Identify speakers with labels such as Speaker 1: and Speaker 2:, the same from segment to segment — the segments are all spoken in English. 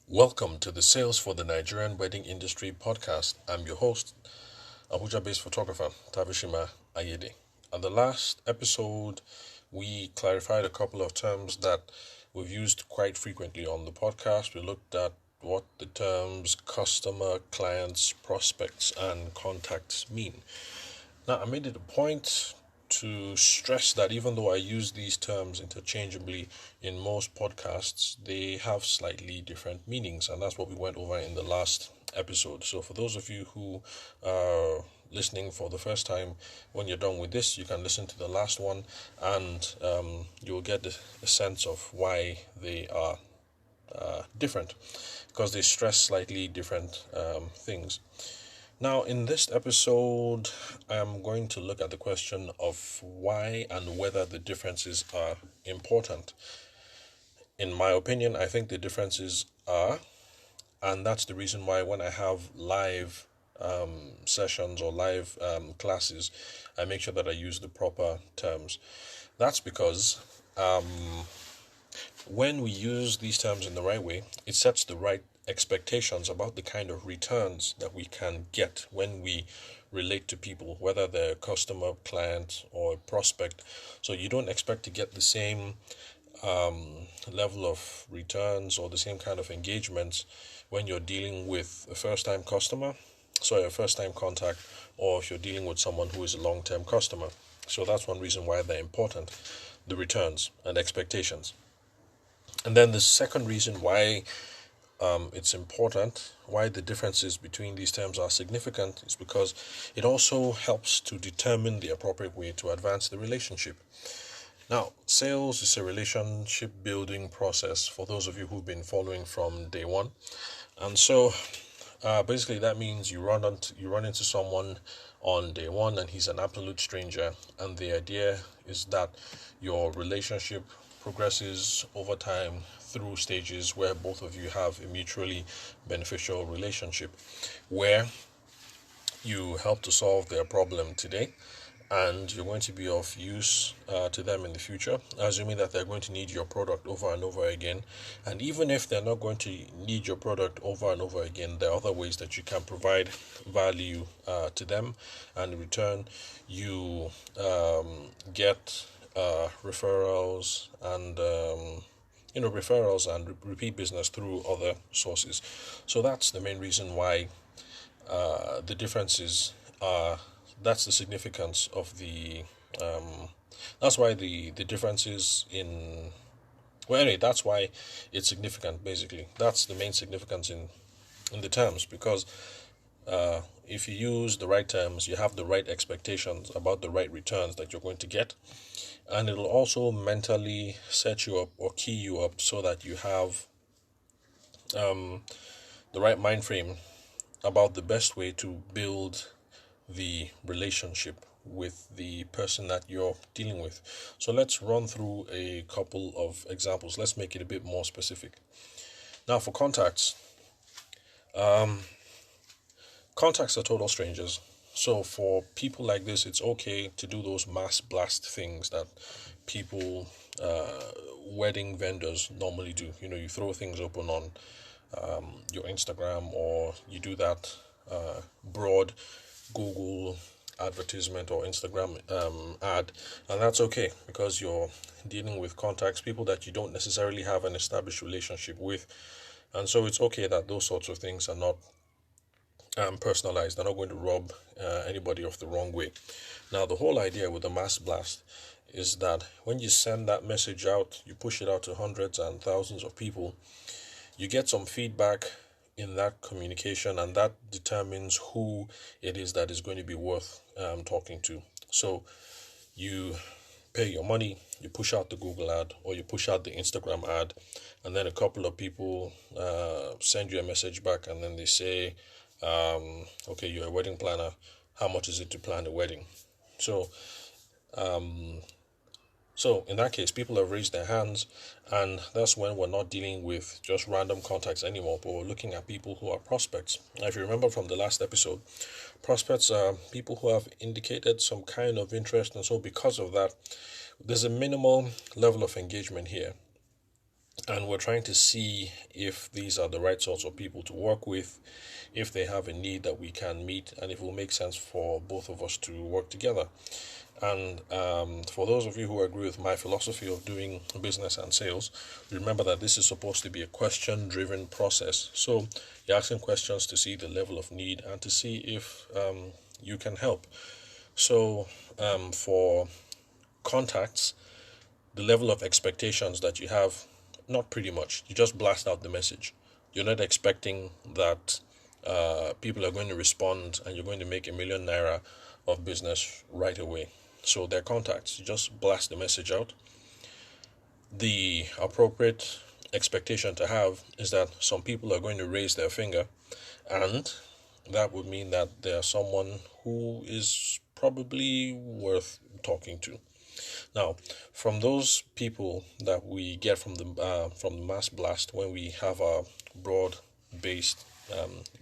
Speaker 1: Welcome to the Sales for the Nigerian Wedding Industry podcast. I'm your host, Abuja-based photographer Tavishima Ayede. On the last episode, we clarified a couple of terms that we've used quite frequently on the podcast. We looked at what the terms customer, clients, prospects, and contacts mean. Now, I made it a point to stress that even though I use these terms interchangeably in most podcasts, they have slightly different meanings, and that's what we went over in the last episode. So, for those of you who are listening for the first time, when you're done with this, you can listen to the last one, and you'll get a sense of why they are different, because they stress slightly different things. Now, in this episode, I'm going to look at the question of why and whether the differences are important. In my opinion, I think the differences are, and that's the reason why when I have live sessions or live classes, I make sure that I use the proper terms. That's because when we use these terms in the right way, it sets the right expectations about the kind of returns that we can get when we relate to people, whether they're a customer, client, or prospect. So you don't expect to get the same level of returns or the same kind of engagements when you're dealing with a first-time customer, so a first-time contact, or if you're dealing with someone who is a long-term customer. So that's one reason why they're important, the returns and expectations. And then the second reason why it's important, why the differences between these terms are significant, is because it also helps to determine the appropriate way to advance the relationship. Now, sales is a relationship building process for those of you who've been following from day one. And so basically that means you run into someone on day one and he's an absolute stranger, and the idea is that your relationship progresses over time through stages where both of you have a mutually beneficial relationship, where you help to solve their problem today and you're going to be of use to them in the future, assuming that they're going to need your product over and over again. And even if they're not going to need your product over and over again, there are other ways that you can provide value to them, and in return you get referrals and referrals and repeat business through other sources. So that's the main reason why the differences are. That's the significance of the. That's why the differences in. Well, anyway, that's why it's significant. Basically, that's the main significance in the terms, because if you use the right terms, you have the right expectations about the right returns that you're going to get, and it'll also mentally set you up or key you up so that you have the right mind frame about the best way to build the relationship with the person that you're dealing with. So let's run through a couple of examples. Let's make it a bit more specific. Now, for contacts, contacts are total strangers. So for people like this, it's okay to do those mass blast things that people, wedding vendors normally do. You throw things open on your Instagram, or you do that broad Google advertisement or Instagram ad, and that's okay because you're dealing with contacts, people that you don't necessarily have an established relationship with, and so it's okay that those sorts of things are not personalized. They're not going to rub anybody off the wrong way. Now, the whole idea with the mass blast is that when you send that message out, you push it out to hundreds and thousands of people, you get some feedback in that communication, and that determines who it is that is going to be worth talking to. So you pay your money, you push out the Google ad or you push out the Instagram ad, and then a couple of people send you a message back, and then they say, okay, you're a wedding planner, how much is it to plan a wedding? So so in that case, people have raised their hands, and that's when we're not dealing with just random contacts anymore, but we're looking at people who are prospects. Now, if you remember from the last episode, prospects are people who have indicated some kind of interest, and so because of that, there's a minimal level of engagement here. and we're trying to see if these are the right sorts of people to work with, if they have a need that we can meet, and if it will make sense for both of us to work together. And for those of you who agree with my philosophy of doing business and sales, remember that this is supposed to be a question driven process. So you're asking questions to see the level of need and to see if you can help. So for contacts, the level of expectations that you have, not pretty much. You just blast out the message. You're not expecting that people are going to respond and you're going to make £1,000,000 of business right away. So their contacts, you just blast the message out. The appropriate expectation to have is that some people are going to raise their finger, and that would mean that there's someone who is probably worth talking to. Now, from those people that we get from the mass blast, when we have our broad-based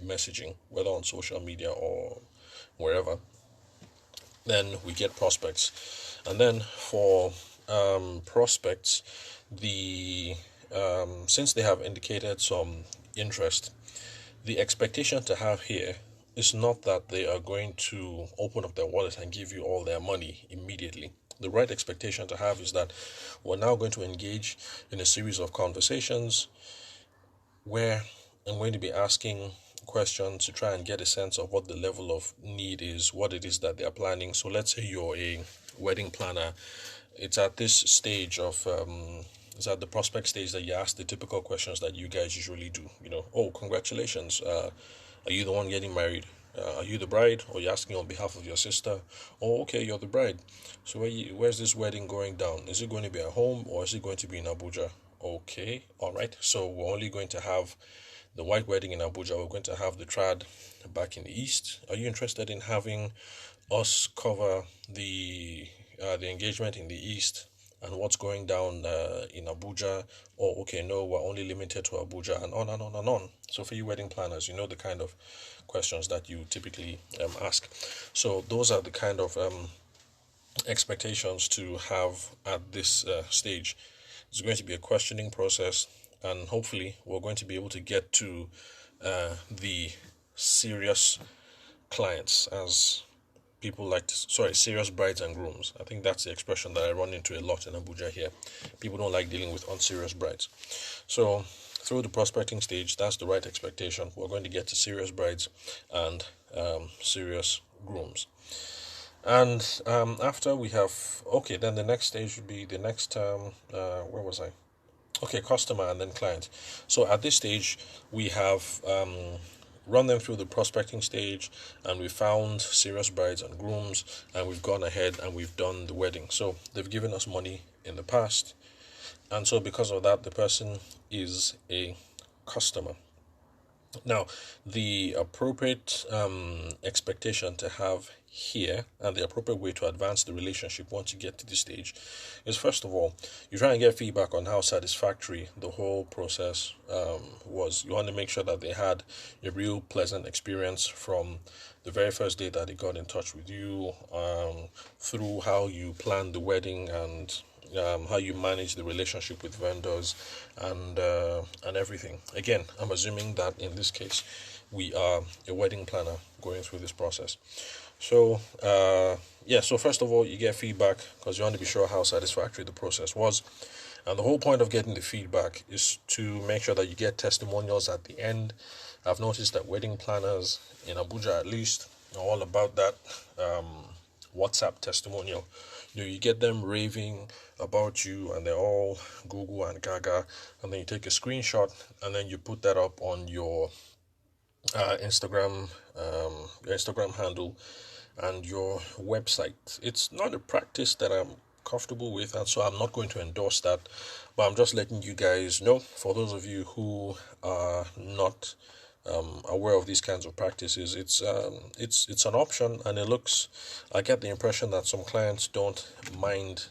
Speaker 1: messaging, whether on social media or wherever, then we get prospects, and then for prospects, the since they have indicated some interest, the expectation to have here is not that they are going to open up their wallet and give you all their money immediately. The right expectation to have is that we're now going to engage in a series of conversations where I'm going to be asking questions to try and get a sense of what the level of need is, what it is that they're planning. So let's say you're a wedding planner. It's at this stage of it's at the prospect stage that you ask the typical questions that you guys usually do. Oh, congratulations. Are you the one getting married? Are you the bride, or you're asking on behalf of your sister? Oh, okay, you're the bride. So where's this wedding going down? Is it going to be at home, or is it going to be in Abuja? Okay, all right. So we're only going to have the white wedding in Abuja. We're going to have the trad back in the east. Are you interested in having us cover the engagement in the east and what's going down in Abuja? Oh, okay, no, we're only limited to Abuja, and on and on and on. So for you wedding planners, you know the kind of questions that you typically ask. So those are the kind of expectations to have at this stage. It's going to be a questioning process, and hopefully we're going to be able to get to the serious clients, as people like to, sorry, serious brides and grooms. I think that's the expression that I run into a lot in Abuja here. People don't like dealing with unserious brides. So through the prospecting stage, that's the right expectation. We're going to get to serious brides and serious grooms. And after we have, okay, then the next stage would be the next, where was I? Okay, customer and then client. So at this stage, we have run them through the prospecting stage, and we found serious brides and grooms, and we've gone ahead and we've done the wedding. So they've given us money in the past, and so because of that, the person is a customer. Now, the appropriate expectation to have here, and the appropriate way to advance the relationship once you get to this stage, is first of all, you try and get feedback on how satisfactory the whole process was. You want to make sure that they had a real pleasant experience from the very first day that they got in touch with you, through how you planned the wedding, and how you manage the relationship with vendors, and everything. Again, I'm assuming that in this case, we are a wedding planner going through this process. So so first of all, you get feedback because you want to be sure how satisfactory the process was. And the whole point of getting the feedback is to make sure that you get testimonials at the end. I've noticed that wedding planners in Abuja, at least, are all about that WhatsApp testimonial. You get them raving about you, and they're all Google and Gaga, and then you take a screenshot and then you put that up on your Instagram, your Instagram handle, and your website. It's not a practice that I'm comfortable with, and so I'm not going to endorse that. But I'm just letting you guys know, for those of you who are not aware of these kinds of practices, it's an option, and it looks. I get the impression that some clients don't mind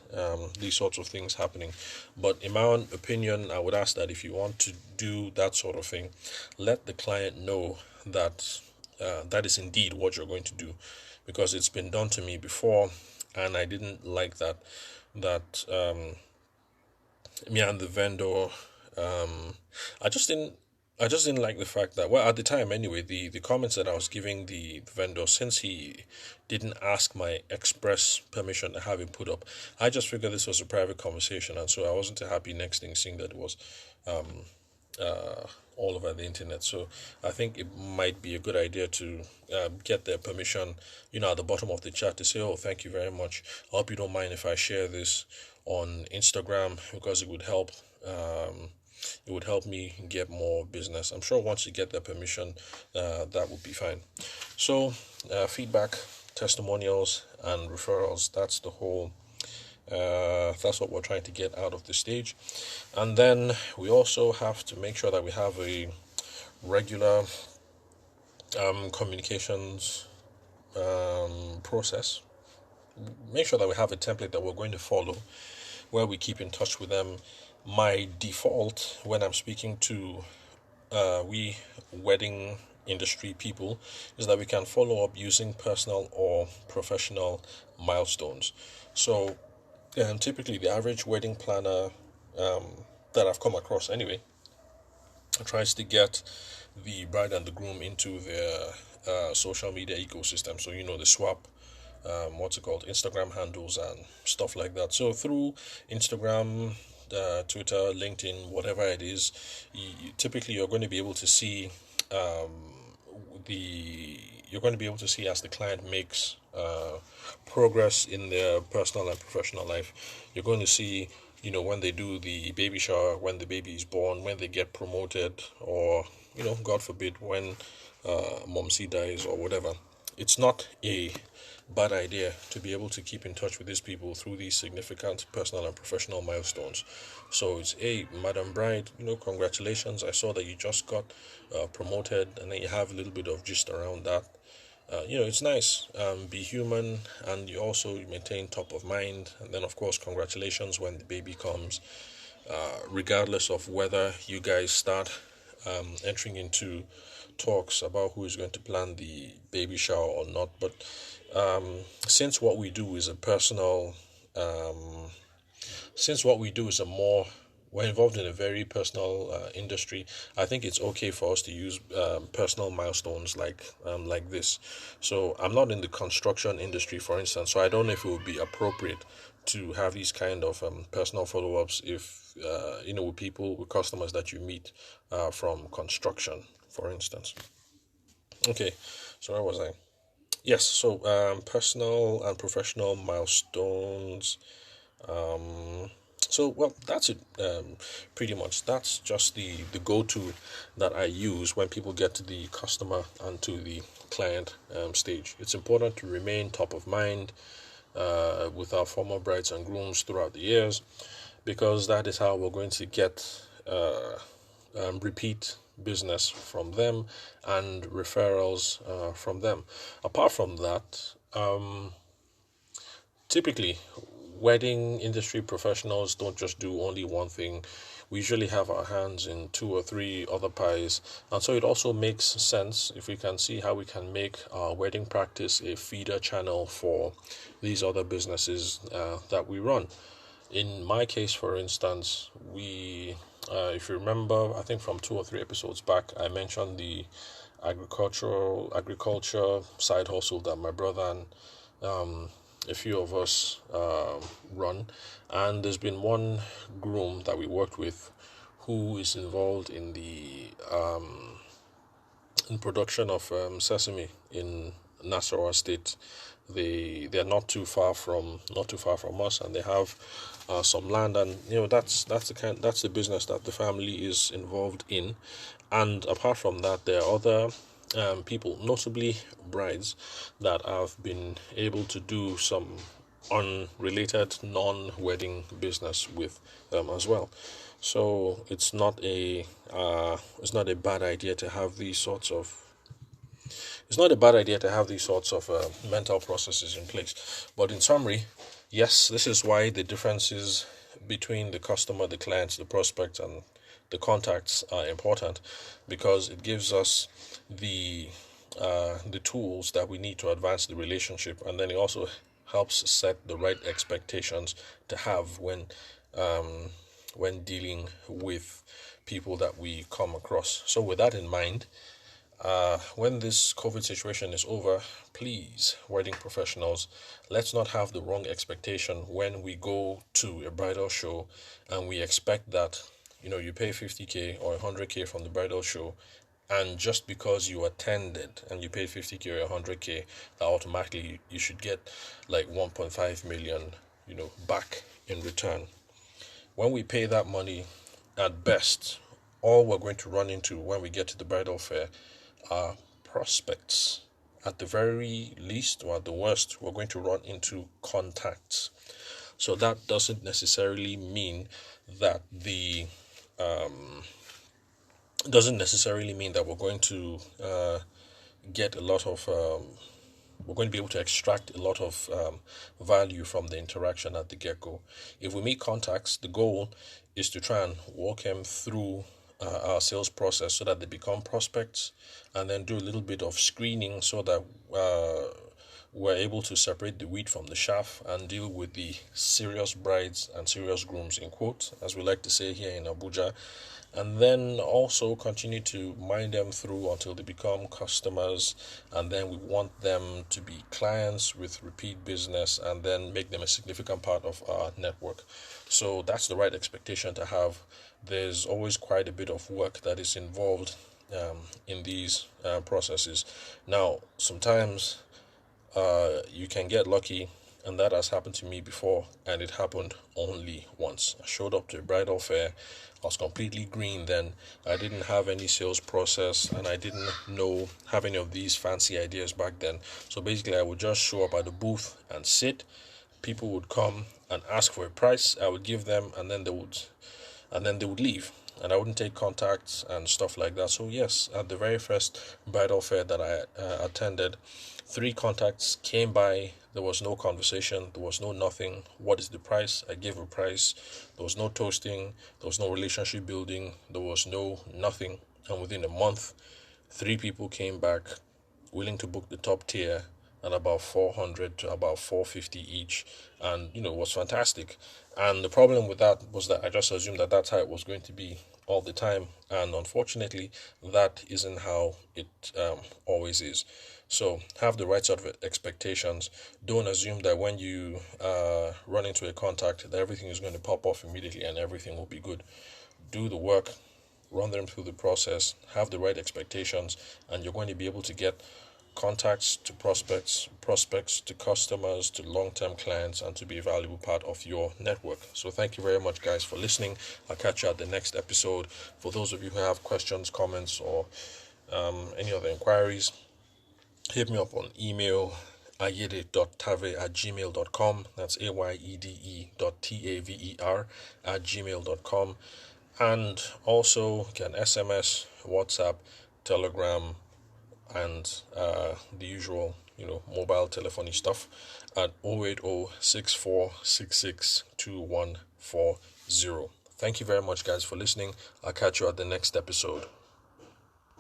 Speaker 1: these sorts of things happening, but in my own opinion, I would ask that if you want to do that sort of thing, let the client know that that is indeed what you're going to do, because it's been done to me before, and I didn't like that. Me and the vendor I just didn't. I just didn't like the fact that, well, at the time anyway, the comments that I was giving the vendor, since he didn't ask my express permission to have it put up, I just figured this was a private conversation, and so I wasn't too happy next thing seeing that it was uh, all over the internet. So I think it might be a good idea to get their permission, at the bottom of the chat to say, "Oh, thank you very much. I hope you don't mind if I share this on Instagram because it would help." It would help me get more business. I'm sure once you get their permission, that would be fine. So, feedback, testimonials, and referrals. That's what we're trying to get out of the stage. And then we also have to make sure that we have a regular communications process. Make sure that we have a template that we're going to follow where we keep in touch with them. My default when I'm speaking to we wedding industry people is that we can follow up using personal or professional milestones. So typically, the average wedding planner that I've come across anyway tries to get the bride and the groom into their social media ecosystem. So, the swap, what's it called, Instagram handles and stuff like that. So, through Instagram, Twitter, LinkedIn, whatever it is, typically you're going to be able to see the you're going to be able to see as the client makes progress in their personal and professional life. You're going to see, when they do the baby shower, when the baby is born, when they get promoted, or God forbid, when momsy dies or whatever. It's not a bad idea to be able to keep in touch with these people through these significant personal and professional milestones. So it's, hey, Madam Bride, congratulations. I saw that you just got promoted, and then you have a little bit of gist around that. It's nice. Be human, and you also maintain top of mind. And then, of course, congratulations when the baby comes, regardless of whether you guys start entering into talks about who is going to plan the baby shower or not. But since what we do is a personal, since what we do is a more we're involved in a very personal industry. I think it's okay for us to use personal milestones like this. So I'm not in the construction industry, for instance, so I don't know if it would be appropriate to have these kind of personal follow-ups if with people, with customers that you meet from construction, for instance. Okay, so where was I? Yes, so personal and professional milestones. So, well, that's it. Pretty much, that's just the go-to that I use when people get to the customer and to the client stage. It's important to remain top of mind with our former brides and grooms throughout the years, because that is how we're going to get repeat business from them and referrals from them. Apart from that, typically, wedding industry professionals don't just do only one thing. We usually have our hands in two or three other pies, and so it also makes sense if we can see how we can make our wedding practice a feeder channel for these other businesses that we run. In my case, for instance, if you remember, I think from 2 or 3 episodes back, I mentioned the agriculture side hustle that my brother and a few of us run, and there's been one groom that we worked with who is involved in the in production of sesame in Nasarawa State. They're not too far from us, and they have some land, and that's the business that the family is involved in. And apart from that, there are other people, notably brides, that have been able to do some unrelated non-wedding business with them as well. So it's not a bad idea to have these sorts of mental processes in place. But in summary, yes, this is why the differences between the customer, the clients, the prospects, and the contacts are important, because it gives us the tools that we need to advance the relationship, and then it also helps set the right expectations to have when when dealing with people that we come across. So, with that in mind, when this COVID situation is over, please, wedding professionals, let's not have the wrong expectation when we go to a bridal show and we expect that, you pay 50K or 100K from the bridal show, and just because you attended and you paid 50K or 100K, that automatically you should get like 1.5 million, back in return. When we pay that money, at best, all we're going to run into when we get to the bridal fair are prospects. At the very least, or at the worst, we're going to run into contacts. So that doesn't necessarily mean that we're going to get a lot of we're going to be able to extract a lot of value from the interaction at the get-go. If we meet contacts, the goal is to try and walk them through our sales process so that they become prospects, and then do a little bit of screening so that we're able to separate the wheat from the chaff and deal with the serious brides and serious grooms, in quotes, as we like to say here in Abuja, and then also continue to mind them through until they become customers, and then we want them to be clients with repeat business, and then make them a significant part of our network. So that's the right expectation to have. There's always quite a bit of work that is involved in these processes. Now, sometimes you can get lucky, and that has happened to me before, and it happened only once. I showed up to a bridal fair. I was completely green then. I didn't have any sales process, and I didn't have any of these fancy ideas back then. So basically, I would just show up at the booth and sit. People would come and ask for a price. I would give them, and then they would leave, and I wouldn't take contacts and stuff like that. So yes, at the very first bridal fair that I attended, 3 contacts came by. There was no conversation. There was no nothing. What is the price? I gave a price. There was no toasting. There was no relationship building. There was no nothing. And within a month, 3 people came back willing to book the top tier at about 400 to about 450 each, and it was fantastic. And the problem with that was that I just assumed that that's how it was going to be all the time, and unfortunately that isn't how it always is. So have the right sort of expectations. Don't assume that when you run into a contact that everything is going to pop off immediately and everything will be good. Do the work, run them through the process, have the right expectations, and you're going to be able to get contacts to prospects to customers, to long-term clients, and to be a valuable part of your network. So thank you very much, guys, for listening. I'll catch you at the next episode. For those of you who have questions, comments, or any other inquiries, hit me up on email, ayede.tave@gmail.com. That's ayede.taver@gmail.com. And also you can SMS, WhatsApp, Telegram, and the usual, mobile telephony stuff at 08064662140. Thank you very much, guys, for listening. I'll catch you at the next episode.